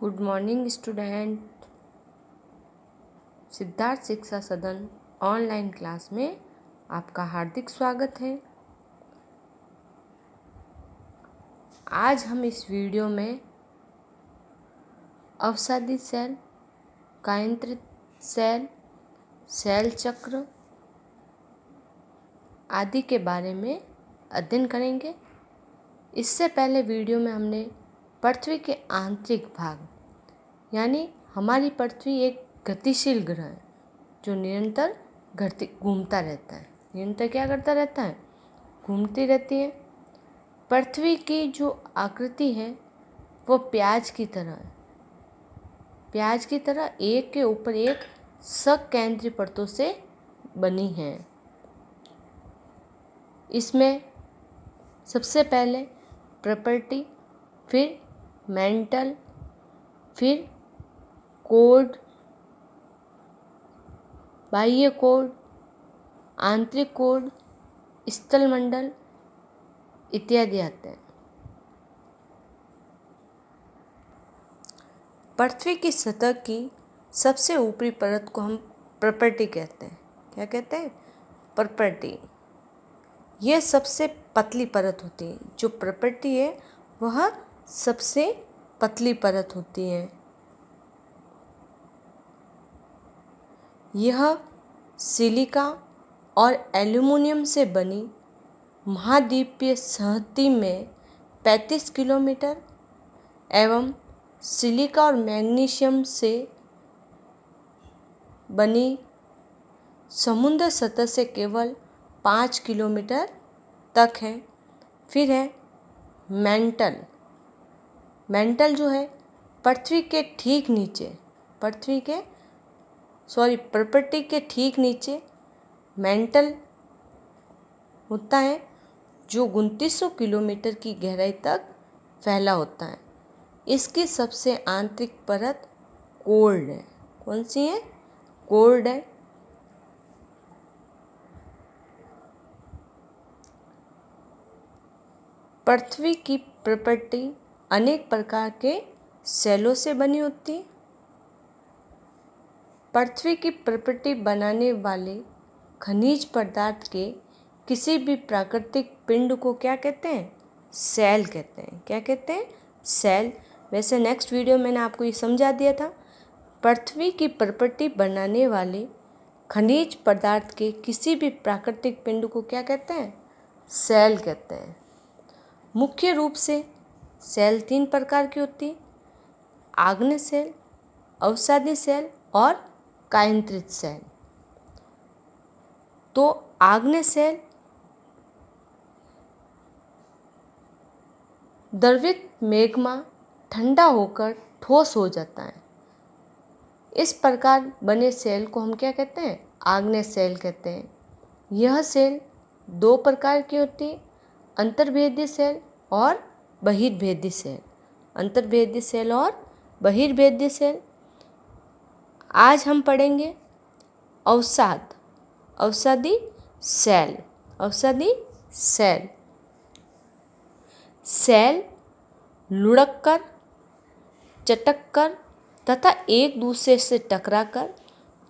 Good morning student. Siddharth शिक्षा सदन online class में आपका हार्दिक स्वागत है। आज हम इस वीडियो में अवसादी सेल, कायंत्रित सेल, सेल चक्र आदि के बारे में अध्ययन करेंगे। इससे पहले वीडियो में हमने पृथ्वी के आंतरिक भाग यानी हमारी पृथ्वी एक गतिशील ग्रह है जो निरंतर घूमता रहता है। निरंतर क्या करता रहता है? घूमती रहती है। पृथ्वी की जो आकृति है वो प्याज की तरह है। प्याज की तरह एक के ऊपर एक सकेंद्रीय परतों से बनी है। इसमें सबसे पहले प्रॉपर्टी, फिर मेंटल, फिर कोड, बाह्य कोड, आंतरिक कोड, स्थलमंडल इत्यादि आते हैं। पृथ्वी की सतह की सबसे ऊपरी परत को हम प्रॉपर्टी कहते हैं। क्या कहते हैं? प्रॉपर्टी। यह सबसे पतली परत होती है। जो प्रॉपर्टी है वह सबसे पतली परत होती है। यह सिलिका और एल्यूमिनियम से बनी महाद्वीपीय संहति में 35 किलोमीटर एवं सिलिका और मैग्नीशियम से बनी समुद्र सतह से केवल 5 किलोमीटर तक है। फिर है मेंटल। मेंटल जो है पृथ्वी के ठीक नीचे, प्रॉपर्टी के ठीक नीचे मेंटल होता है जो 2900 किलोमीटर की गहराई तक फैला होता है। इसकी सबसे आंतरिक परत कोर्ड है। कौन सी है? कोर्ड है। पृथ्वी की प्रॉपर्टी अनेक प्रकार के सेलों से बनी होती है। पृथ्वी की प्रॉपर्टी बनाने वाले खनिज पदार्थ के किसी भी प्राकृतिक पिंड को क्या कहते हैं? सेल कहते हैं। क्या कहते हैं? सेल। वैसे नेक्स्ट वीडियो मैंने आपको ये समझा दिया था। पृथ्वी की प्रॉपर्टी बनाने वाले खनिज पदार्थ के किसी भी प्राकृतिक पिंड को क्या कहते हैं? सेल कहते हैं। मुख्य रूप से सेल 3 प्रकार की होती है: आग्नेय सेल, अवसादी सेल और कायंत्रित सेल। तो आग्नेय सेल द्रवित मैग्मा ठंडा होकर ठोस हो जाता है। इस प्रकार बने सेल को हम क्या कहते हैं? आग्नेय सेल कहते हैं। यह सेल 2 प्रकार की होती है: अंतर्भेदी सेल और बहिर्भेदी सेल। अंतर्भेदी सेल और बहिर्भेदी सेल। आज हम पढ़ेंगे अवसादी सेल। अवसादी सेल। सेल लुढ़ककर, चटककर तथा एक दूसरे से टकराकर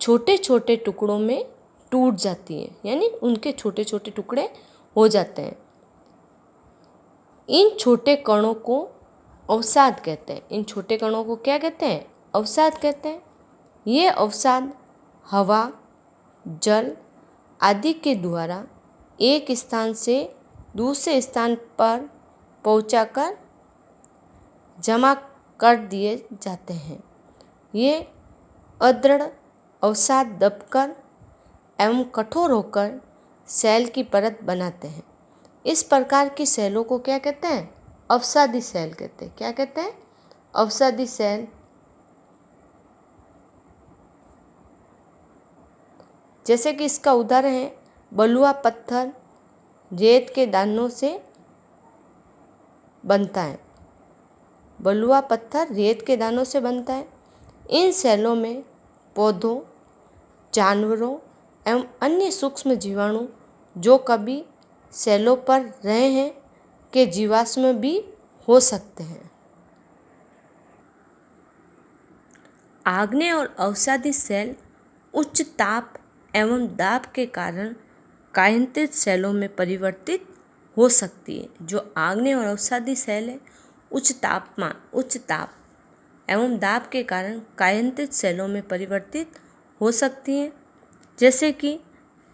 छोटे छोटे टुकड़ों में टूट जाती है, यानी उनके छोटे छोटे टुकड़े हो जाते हैं। इन छोटे कणों को अवसाद कहते हैं। इन छोटे कणों को क्या कहते हैं? अवसाद कहते हैं। ये अवसाद हवा, जल आदि के द्वारा एक स्थान से दूसरे स्थान पर पहुंचाकर जमा कर दिए जाते हैं। ये अदृढ़ अवसाद दबकर एवं कठोर होकर सेल की परत बनाते हैं। इस प्रकार की सेलों को क्या कहते हैं? अवसादी सेल कहते हैं। क्या कहते हैं? अवसादी सेल। जैसे कि इसका उदाहरण है बलुआ पत्थर रेत के दानों से बनता है। बलुआ पत्थर रेत के दानों से बनता है। इन सेलों में पौधों, जानवरों एवं अन्य सूक्ष्म जीवाणु जो कभी सेलों पर रहे हैं के जीवाश्म भी हो सकते हैं। आग्नेय और अवसादी सेल उच्च ताप एवं दाब के कारण कायांतरित सेलों में परिवर्तित हो सकती है। जो आग्नेय और अवसादी सेल है उच्च ताप एवं दाब के कारण कायांतरित सेलों में परिवर्तित हो सकती हैं, जैसे कि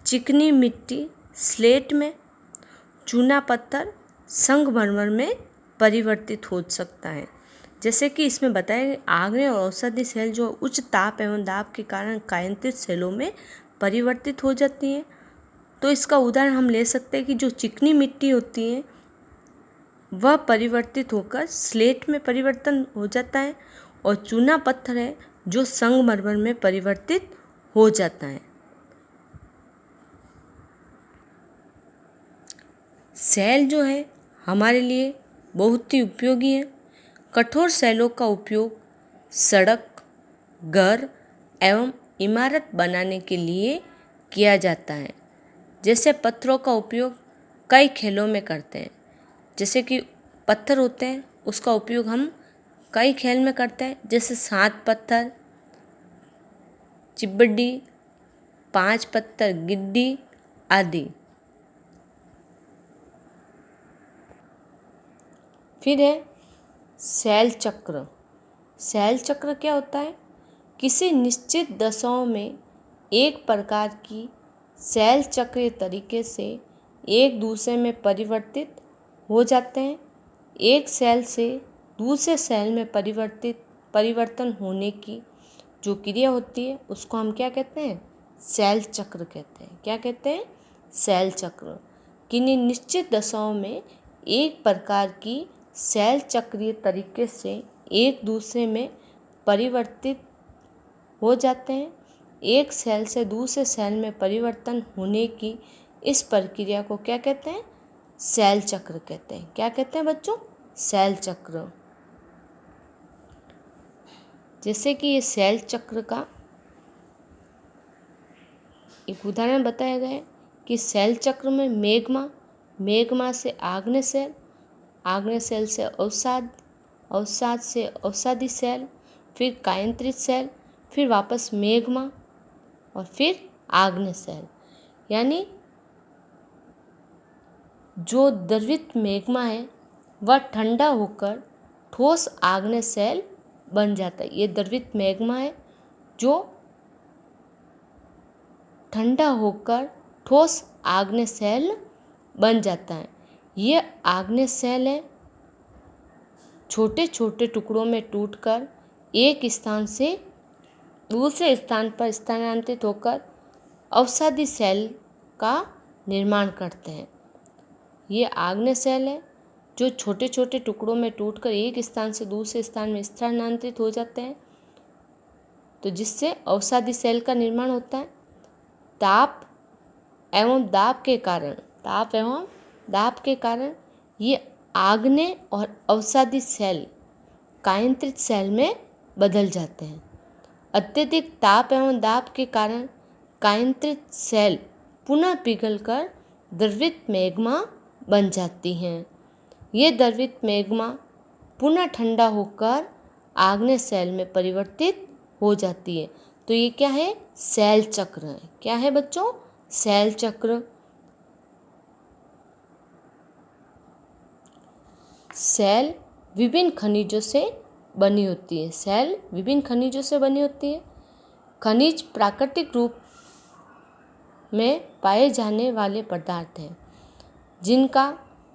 चिकनी मिट्टी स्लेट में, चूना पत्थर संगमरमर में परिवर्तित हो सकता है। जैसे कि इसमें बताया गया आग्नेय और अवसादी सेल जो उच्च ताप एवं दाब के कारण कायांतरित सेलों में परिवर्तित हो जाती हैं। तो इसका उदाहरण हम ले सकते हैं कि जो चिकनी मिट्टी होती है वह परिवर्तित होकर स्लेट में परिवर्तन हो जाता है, और चूना पत्थर है जो संगमरमर में परिवर्तित हो जाता है। सेल जो है हमारे लिए बहुत ही उपयोगी है। कठोर सेलों का उपयोग सड़क, घर एवं इमारत बनाने के लिए किया जाता है। जैसे पत्थरों का उपयोग कई खेलों में करते हैं। जैसे कि पत्थर होते हैं उसका उपयोग हम कई खेल में करते हैं, जैसे 7 पत्थर, चिब्बड्डी, 5 पत्थर गिड्डी आदि। फिर है सेल चक्र। सेल चक्र क्या होता है? किसी निश्चित दशाओं में एक प्रकार की सेल चक्रीय तरीके से एक दूसरे में परिवर्तित हो जाते हैं। एक सेल से दूसरे सेल में परिवर्तन होने की जो क्रिया होती है उसको हम क्या कहते हैं? सेल चक्र कहते हैं। क्या कहते हैं? सेल चक्र। किन्हीं निश्चित दशाओं में एक प्रकार की सेल चक्रीय तरीके से एक दूसरे में परिवर्तित हो जाते हैं। एक सेल से दूसरे सेल में परिवर्तन होने की इस प्रक्रिया को क्या कहते हैं? सेल चक्र कहते हैं। क्या कहते हैं बच्चों? सेल चक्र। जैसे कि ये सेल चक्र का एक उदाहरण बताया गया है कि सेल चक्र में मेग्मा से आग्नेय सेल, आग्नेय सेल से अवसाद, अवसाद से अवसादी सेल, फिर कायांतरित सेल, फिर वापस मेग्मा और फिर आग्नेय सेल। यानी जो द्रवित मेग्मा है वह ठंडा होकर ठोस आग्नेय सेल बन जाता है। ये द्रवित मेग्मा है जो ठंडा होकर ठोस आग्नेय सेल बन जाता है। ये आग्नेय सेल है छोटे छोटे टुकड़ों में टूटकर एक स्थान से दूसरे स्थान पर स्थानांतरित होकर अवसादी सेल का निर्माण करते हैं। ये आग्नेय सेल है जो छोटे छोटे टुकड़ों में टूटकर एक स्थान से दूसरे स्थान में स्थानांतरित हो जाते हैं, तो जिससे अवसादी सेल का निर्माण होता है। ताप एवं दाब के कारण ये आग्नेय और अवसादी सेल कायांतरित सेल में बदल जाते हैं। अत्यधिक ताप एवं दाब के कारण कायांतरित सेल पुनः पिघलकर द्रवित मेग्मा बन जाती हैं। ये द्रवित मेग्मा पुनः ठंडा होकर आग्नेय सेल में परिवर्तित हो जाती है। तो ये क्या है? सेल चक्र है। क्या है बच्चों? सेल चक्र। सेल विभिन्न खनिजों से बनी होती है। सेल विभिन्न खनिजों से बनी होती है। खनिज प्राकृतिक रूप में पाए जाने वाले पदार्थ हैं जिनका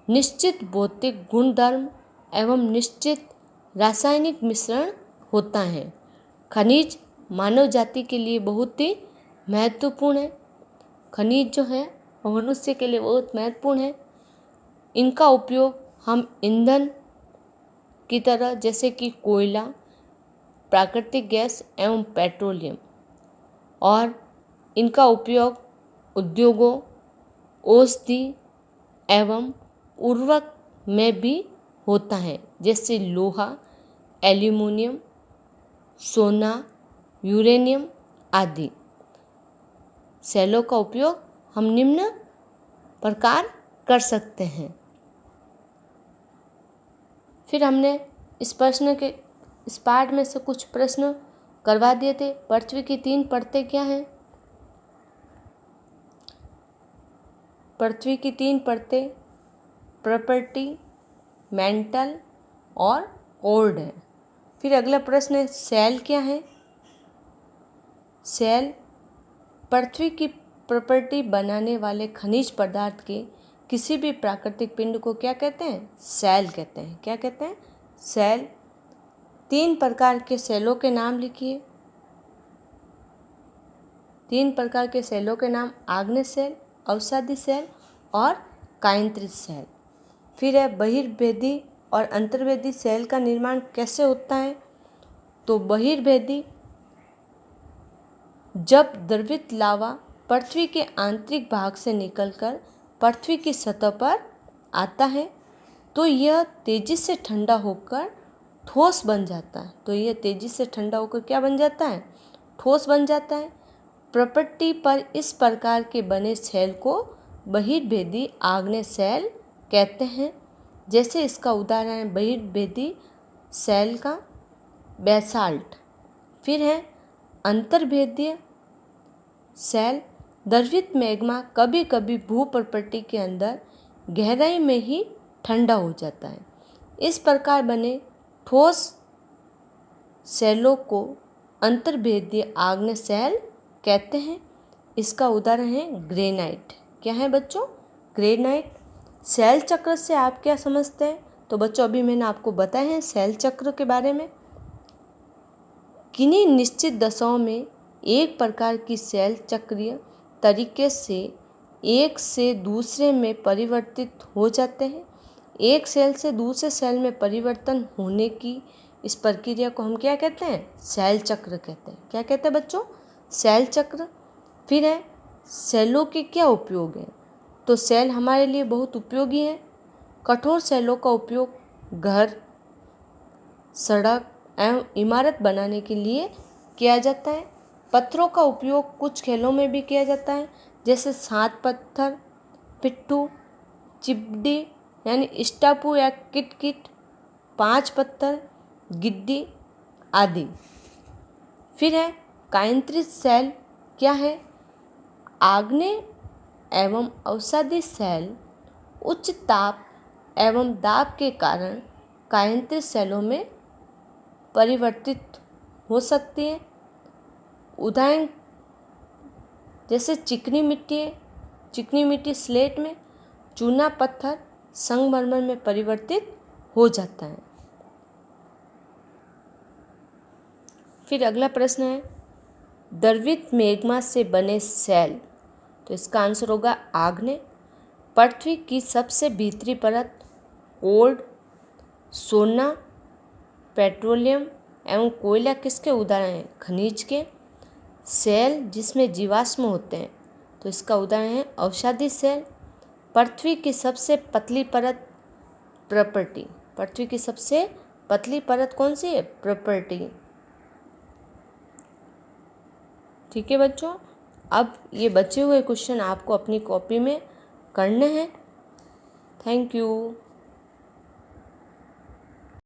निश्चित भौतिक गुणधर्म एवं निश्चित रासायनिक मिश्रण होता है। खनिज मानव जाति के लिए बहुत ही महत्वपूर्ण है। खनिज जो है वो मनुष्य के लिए बहुत महत्वपूर्ण है। इनका उपयोग हम ईंधन की तरह, जैसे कि कोयला, प्राकृतिक गैस एवं पेट्रोलियम, और इनका उपयोग उद्योगों, औषधि एवं उर्वरक में भी होता है, जैसे लोहा, एल्यूमिनियम, सोना, यूरेनियम आदि। सेलों का उपयोग हम निम्न प्रकार कर सकते हैं। फिर हमने इस पार्ट में से कुछ प्रश्न करवा दिए थे। पृथ्वी की 3 परतें क्या हैं? पृथ्वी की 3 परतें प्रॉपर्टी, मेंटल और कोर्ड है। फिर अगला प्रश्न है, सेल क्या है? सेल पृथ्वी की प्रॉपर्टी बनाने वाले खनिज पदार्थ के किसी भी प्राकृतिक पिंड को क्या कहते हैं? सेल कहते हैं। क्या कहते हैं? सेल। 3 प्रकार के सेलों के नाम लिखिए। 3 प्रकार के सेलों के नाम, आग्नेय सेल, अवसादी सेल और कायंत्रित सेल। फिर है, बहिर्भेदी और अंतर्भेदी सेल का निर्माण कैसे होता है? तो बहिर्भेदी, जब द्रवित लावा पृथ्वी के आंतरिक भाग से निकलकर पृथ्वी की सतह पर आता है तो यह तेजी से ठंडा होकर ठोस बन जाता है। तो यह तेजी से ठंडा होकर क्या बन जाता है? ठोस बन जाता है। प्रॉपर्टी पर इस प्रकार के बने सेल को बहिर्भेदी आग्नेय सेल कहते हैं। जैसे इसका उदाहरण है बहिर्भेदी सेल का बेसाल्ट। फिर है अंतर्भेदीय सेल, द्रवित मैग्मा कभी कभी भू प्रॉपर्टी के अंदर गहराई में ही ठंडा हो जाता है। इस प्रकार बने ठोस सेलों को अंतर्भेदीय आग्नेय सेल कहते हैं। इसका उदाहरण है ग्रेनाइट। क्या है बच्चों? ग्रेनाइट। सेल चक्र से आप क्या समझते हैं? तो बच्चों अभी मैंने आपको बताया है सेल चक्र के बारे में। किन्हीं निश्चित दशाओं में एक प्रकार की सेल चक्रीय तरीके से एक से दूसरे में परिवर्तित हो जाते हैं। एक सेल से दूसरे सेल में परिवर्तन होने की इस प्रक्रिया को हम क्या कहते हैं? सेल चक्र कहते हैं। क्या कहते हैं बच्चों? सेल चक्र। फिर है, सेलों के क्या उपयोग हैं? तो सेल हमारे लिए बहुत उपयोगी हैं। कठोर सेलों का उपयोग घर, सड़क एवं इमारत बनाने के लिए किया जाता है। पत्थरों का उपयोग कुछ खेलों में भी किया जाता है, जैसे 7 पत्थर, पिट्ठू, चिपड़ी यानी स्टापू या किटकिट, 5 पत्थर, गिड्डी आदि। फिर है कायंत्रित सेल। क्या है? आग्नेय एवं अवसादी सेल उच्च ताप एवं दाब के कारण कायंत्रित सेलों में परिवर्तित हो सकती है। उदाहरण जैसे चिकनी मिट्टी स्लेट में, चूना पत्थर संगमरमर में परिवर्तित हो जाता है। फिर अगला प्रश्न है, द्रवित मैग्मा से बने सेल। तो इसका आंसर होगा आग्नेय। पृथ्वी की सबसे भीतरी परत कोल्ड, सोना, पेट्रोलियम एवं कोयला किसके उदाहरण हैं? खनिज के। सेल जिसमें जीवाश्म होते हैं, तो इसका उदाहरण है अवसादी सेल। पृथ्वी की सबसे पतली परत प्रॉपर्टी। पृथ्वी की सबसे पतली परत कौन सी है? प्रॉपर्टी। ठीक है बच्चों, अब ये बचे हुए क्वेश्चन आपको अपनी कॉपी में करने हैं। Thank you.